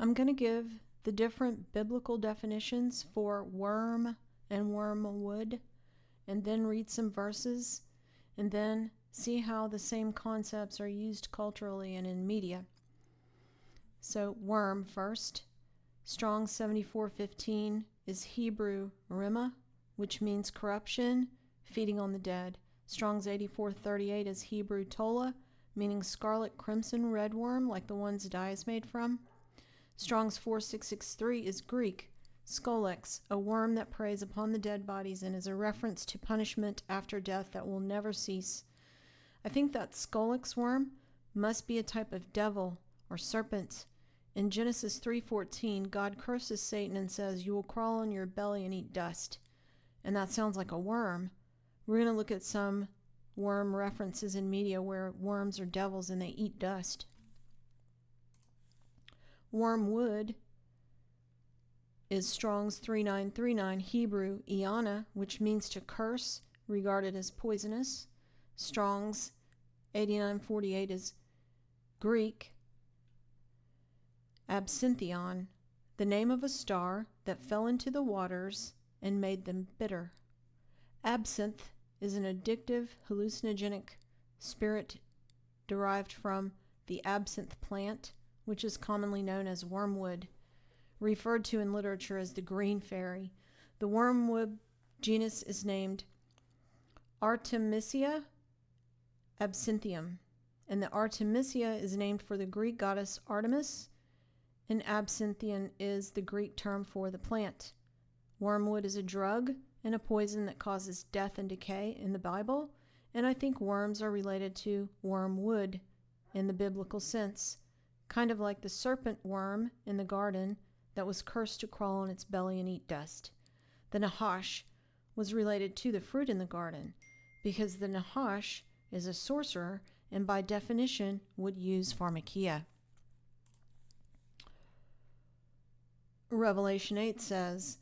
I'm going to give the different biblical definitions for worm and wormwood, and then read some verses, and then see how the same concepts are used culturally and in media. So, worm first. Strong's 7415 is Hebrew rima, which means corruption, feeding on the dead. Strong's 8438 is Hebrew tola, meaning scarlet, crimson, red worm, like the ones dye is made from. Strong's 4663 is Greek scolex, a worm that preys upon the dead bodies and is a reference to punishment after death that will never cease. I think that scolex worm must be a type of devil or serpent. In Genesis 3:14, God curses Satan and says, "You will crawl on your belly and eat dust." And that sounds like a worm. We're going to look at some worm references in media where worms are devils and they eat dust. Wormwood is Strong's 3939 Hebrew iana, which means to curse, regarded as poisonous. Strong's 8948 is Greek absinthion, the name of a star that fell into the waters and made them bitter. Absinthe is an addictive, hallucinogenic spirit derived from the absinthe plant, which is commonly known as wormwood, referred to in literature as the green fairy. The wormwood genus is named Artemisia absinthium, and the Artemisia is named for the Greek goddess Artemis, and absinthium is the Greek term for the plant. Wormwood is a drug and a poison that causes death and decay in the Bible, and I think worms are related to wormwood in the biblical sense, kind of like the serpent worm in the garden that was cursed to crawl on its belly and eat dust. The Nahash was related to the fruit in the garden because the Nahash is a sorcerer and by definition would use pharmakia. Revelation 8 says,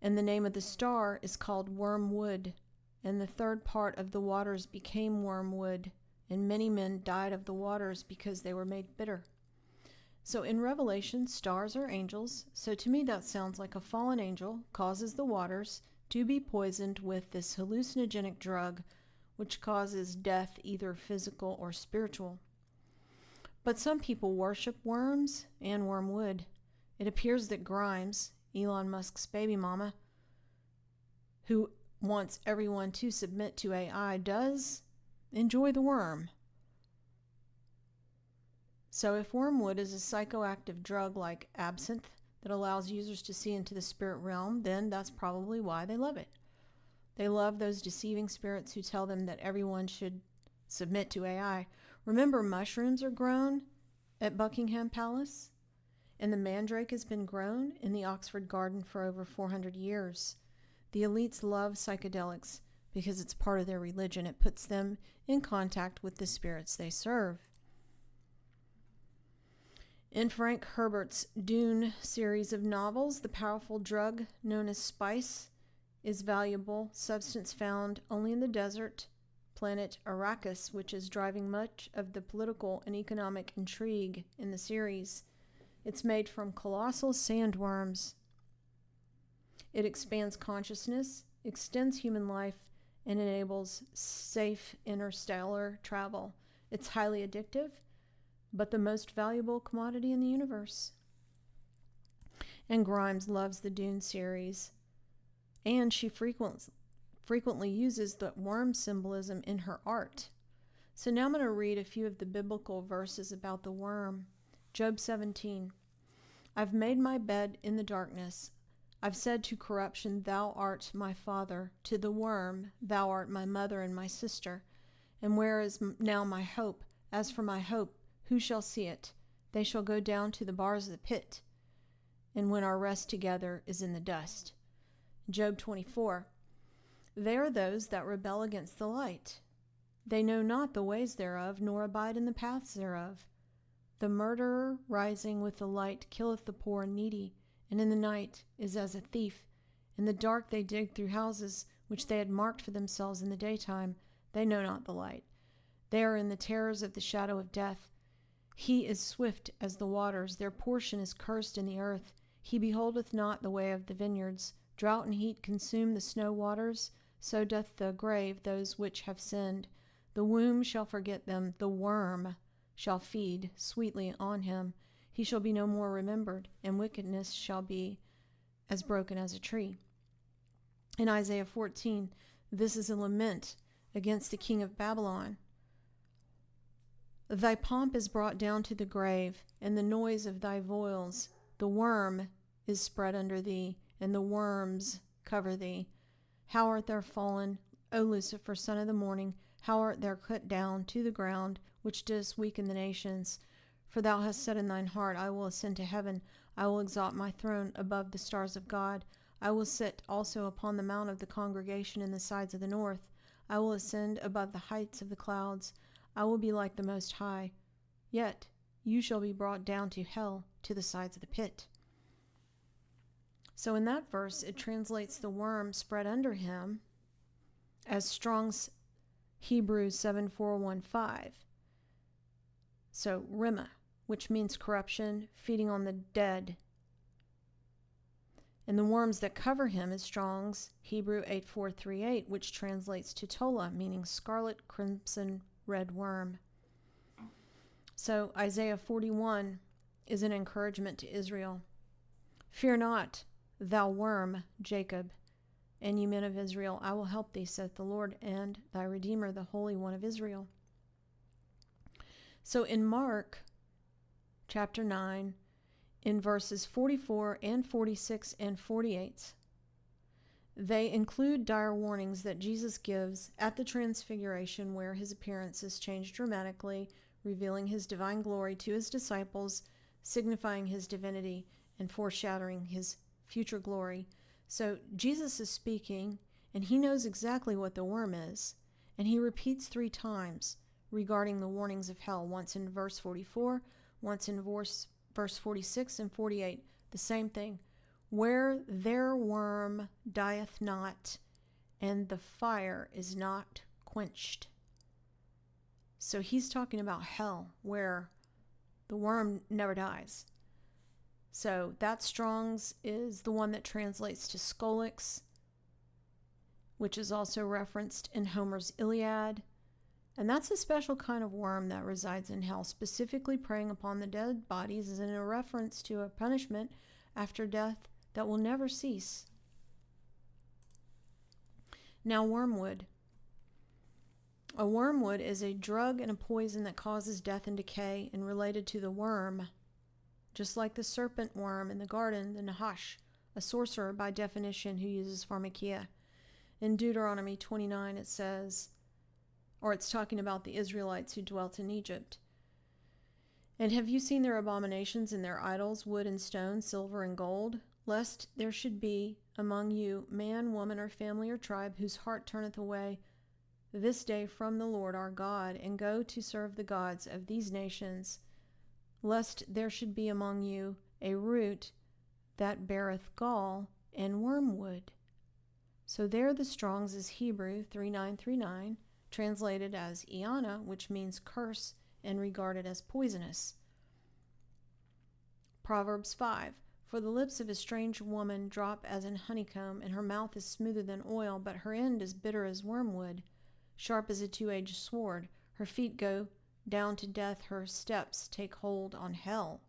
"And the name of the star is called Wormwood, and the third part of the waters became wormwood, and many men died of the waters because they were made bitter." So in Revelation, stars are angels, so to me that sounds like a fallen angel causes the waters to be poisoned with this hallucinogenic drug, which causes death, either physical or spiritual. But some people worship worms and wormwood. It appears that Grimes, Elon Musk's baby mama, who wants everyone to submit to AI, does enjoy the worm. So if wormwood is a psychoactive drug like absinthe that allows users to see into the spirit realm, then that's probably why they love it. They love those deceiving spirits who tell them that everyone should submit to AI. Remember, mushrooms are grown at Buckingham Palace? And the mandrake has been grown in the Oxford Garden for over 400 years. The elites love psychedelics because it's part of their religion. It puts them in contact with the spirits they serve. In Frank Herbert's Dune series of novels, the powerful drug known as spice is valuable substance found only in the desert planet Arrakis, which is driving much of the political and economic intrigue in the series. It's made from colossal sandworms. It expands consciousness, extends human life, and enables safe interstellar travel. It's highly addictive, but the most valuable commodity in the universe. And Grimes loves the Dune series, and she frequently uses the worm symbolism in her art. So now I'm going to read a few of the biblical verses about the worm. Job 17. "I've made my bed in the darkness. I've said to corruption, thou art my father. To the worm, thou art my mother and my sister. And where is now my hope? As for my hope, who shall see it? They shall go down to the bars of the pit. And when our rest together is in the dust." Job 24. "They are those that rebel against the light. They know not the ways thereof, nor abide in the paths thereof. The murderer rising with the light killeth the poor and needy, and in the night is as a thief. In the dark they dig through houses which they had marked for themselves in the daytime. They know not the light. They are in the terrors of the shadow of death. He is swift as the waters. Their portion is cursed in the earth. He beholdeth not the way of the vineyards. Drought and heat consume the snow waters. So doth the grave those which have sinned. The womb shall forget them. The worm shall feed sweetly on him. He shall be no more remembered, and wickedness shall be as broken as a tree. In Isaiah 14, this is a lament against the king of Babylon. Thy pomp is brought down to the grave, and the noise of thy voiles. The worm is spread under thee, and the worms cover thee. How art thou fallen, O Lucifer, son of the morning? How art thou cut down to the ground, which didst weaken the nations? For thou hast said in thine heart, I will ascend to heaven. I will exalt my throne above the stars of God. I will sit also upon the mount of the congregation in the sides of the north. I will ascend above the heights of the clouds. I will be like the Most High. Yet you shall be brought down to hell, to the sides of the pit. So in that verse, it translates the worm spread under him as Strong's Hebrew 7415. So Rima, which means corruption, feeding on the dead. And the worms that cover him is Strong's Hebrew 8438, which translates to Tola, meaning scarlet, crimson, red worm. So Isaiah 41 is an encouragement to Israel. Fear not, thou worm, Jacob, and ye men of Israel, I will help thee, saith the Lord, and thy Redeemer, the Holy One of Israel. So in Mark chapter 9, in verses 44 and 46 and 48, they include dire warnings that Jesus gives at the Transfiguration, where his appearance is changed dramatically, revealing his divine glory to his disciples, signifying his divinity and foreshadowing his future glory. So Jesus is speaking, and he knows exactly what the worm is, and he repeats 3 times regarding the warnings of hell, once in verse 44, once in verse 46 and 48, the same thing. Where their worm dieth not, and the fire is not quenched. So he's talking about hell, where the worm never dies. So that Strong's is the one that translates to Skolix, which is also referenced in Homer's Iliad. And that's a special kind of worm that resides in hell, specifically preying upon the dead bodies, as in a reference to a punishment after death that will never cease. Now, wormwood. A wormwood is a drug and a poison that causes death and decay, and related to the worm. Just like the serpent worm in the garden, the Nahash, a sorcerer by definition who uses pharmakia. In Deuteronomy 29 it says, or it's talking about the Israelites who dwelt in Egypt. And have you seen their abominations and their idols, wood and stone, silver and gold? Lest there should be among you man, woman, or family or tribe whose heart turneth away this day from the Lord our God, and go to serve the gods of these nations, lest there should be among you a root that beareth gall and wormwood. So there the Strong's is Hebrew 3939, translated as Iana, which means curse and regarded as poisonous. Proverbs 5, for the lips of a strange woman drop as in honeycomb, and her mouth is smoother than oil, but her end is bitter as wormwood, sharp as a two-edged sword. Her feet go down to death, her steps take hold on hell.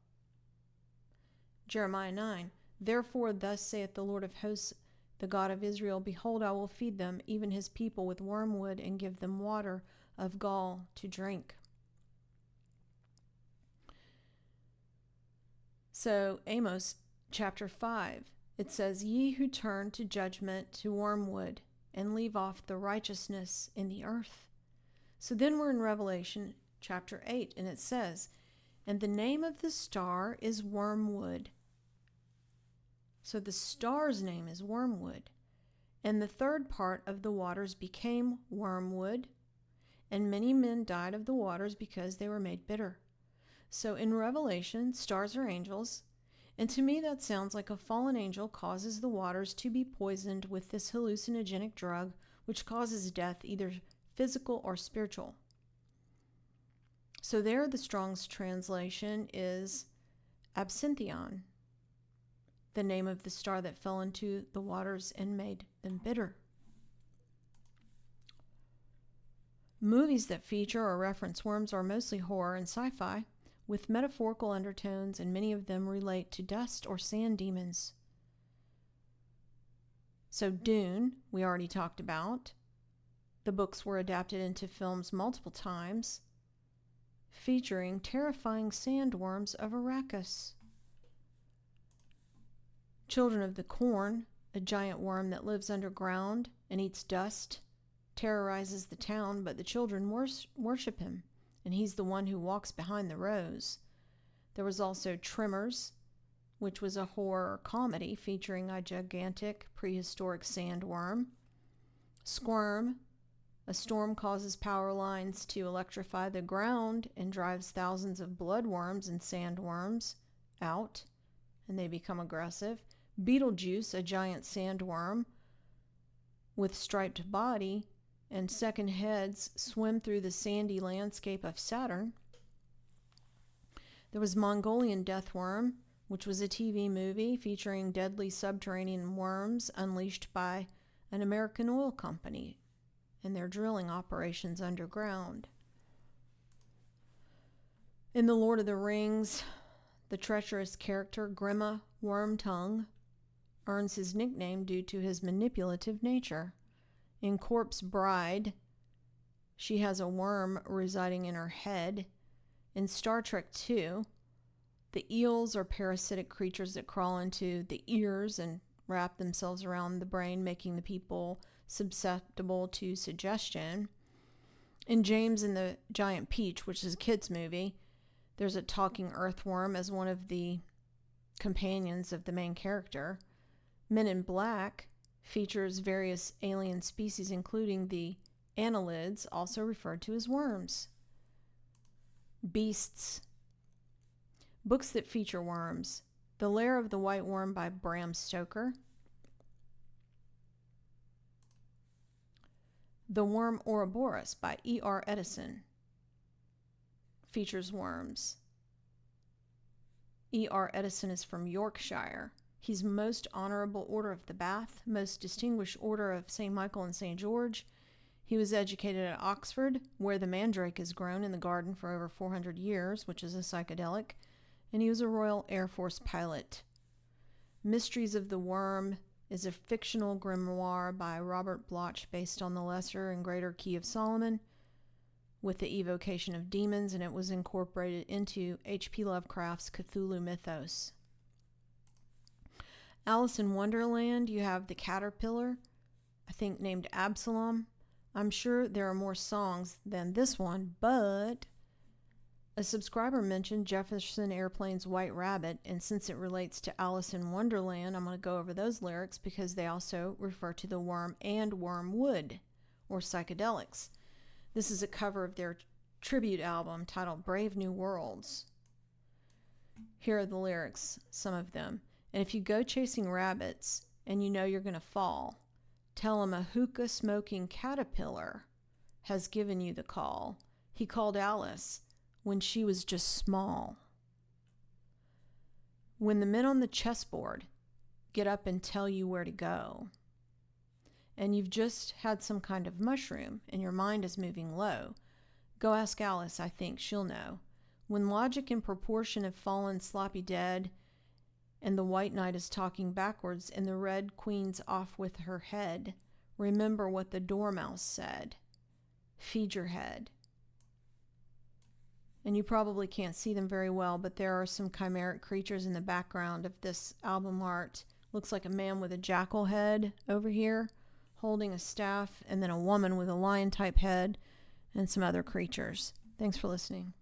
Jeremiah 9, therefore thus saith the Lord of hosts, the God of Israel, behold, I will feed them, even his people, with wormwood, and give them water of gall to drink. So Amos chapter 5, it says, ye who turn to judgment to wormwood, and leave off the righteousness in the earth. So then we're in Revelation chapter 8, and it says, and the name of the star is Wormwood. So the star's name is Wormwood. And the third part of the waters became wormwood, and many men died of the waters because they were made bitter. So in Revelation, stars are angels, and to me that sounds like a fallen angel causes the waters to be poisoned with this hallucinogenic drug, which causes death, either physical or spiritual. So there, the Strong's translation is absinthion, the name of the star that fell into the waters and made them bitter. Movies that feature or reference worms are mostly horror and sci-fi, with metaphorical undertones, and many of them relate to dust or sand demons. So Dune, we already talked about. The books were adapted into films multiple times, featuring terrifying sandworms of Arrakis. Children of the Corn, a giant worm that lives underground and eats dust, terrorizes the town, but the children worship him, and he's the one who walks behind the rose. There was also Tremors, which was a horror comedy featuring a gigantic prehistoric sandworm. Squirm, a storm causes power lines to electrify the ground and drives thousands of bloodworms and sandworms out, and they become aggressive. Beetlejuice, a giant sandworm with striped body and second heads, swim through the sandy landscape of Saturn. There was Mongolian Deathworm, which was a TV movie featuring deadly subterranean worms unleashed by an American oil company and their drilling operations underground. In The Lord of the Rings, the treacherous character Grima Wormtongue earns his nickname due to his manipulative nature. In Corpse Bride, she has a worm residing in her head. In Star Trek II, the eels are parasitic creatures that crawl into the ears and wrap themselves around the brain, making the people susceptible to suggestion. In James and the Giant Peach, which is a kid's movie, there's a talking earthworm as one of the companions of the main character. Men in Black features various alien species, including the annelids, also referred to as worms. Beasts. Books that feature worms. The Lair of the White Worm by Bram Stoker. The Worm Ouroboros by E.R. Edison features worms. E.R. Edison is from Yorkshire. He's Most Honorable Order of the Bath, Most Distinguished Order of St. Michael and St. George. He was educated at Oxford, where the mandrake is grown in the garden for over 400 years, which is a psychedelic, and he was a Royal Air Force pilot. Mysteries of the Worm is a fictional grimoire by Robert Bloch based on the Lesser and Greater Key of Solomon with the evocation of demons, and it was incorporated into H.P. Lovecraft's Cthulhu mythos. Alice in Wonderland, you have the caterpillar, I think named Absalom. I'm sure there are more songs than this one, but a subscriber mentioned Jefferson Airplane's White Rabbit, and since it relates to Alice in Wonderland, I'm going to go over those lyrics because they also refer to the worm and Wormwood, or psychedelics. This is a cover of their tribute album titled Brave New Worlds. Here are the lyrics, some of them. And if you go chasing rabbits and you know you're going to fall, tell him a hookah-smoking caterpillar has given you the call. He called Alice when she was just small. When the men on the chessboard get up and tell you where to go, and you've just had some kind of mushroom and your mind is moving low, go ask Alice, I think she'll know. When logic and proportion have fallen sloppy dead, and the white knight is talking backwards, and the red queen's off with her head, remember what the dormouse said. Feed your head. And you probably can't see them very well, but there are some chimeric creatures in the background of this album art. Looks like a man with a jackal head over here, holding a staff, and then a woman with a lion-type head, and some other creatures. Thanks for listening.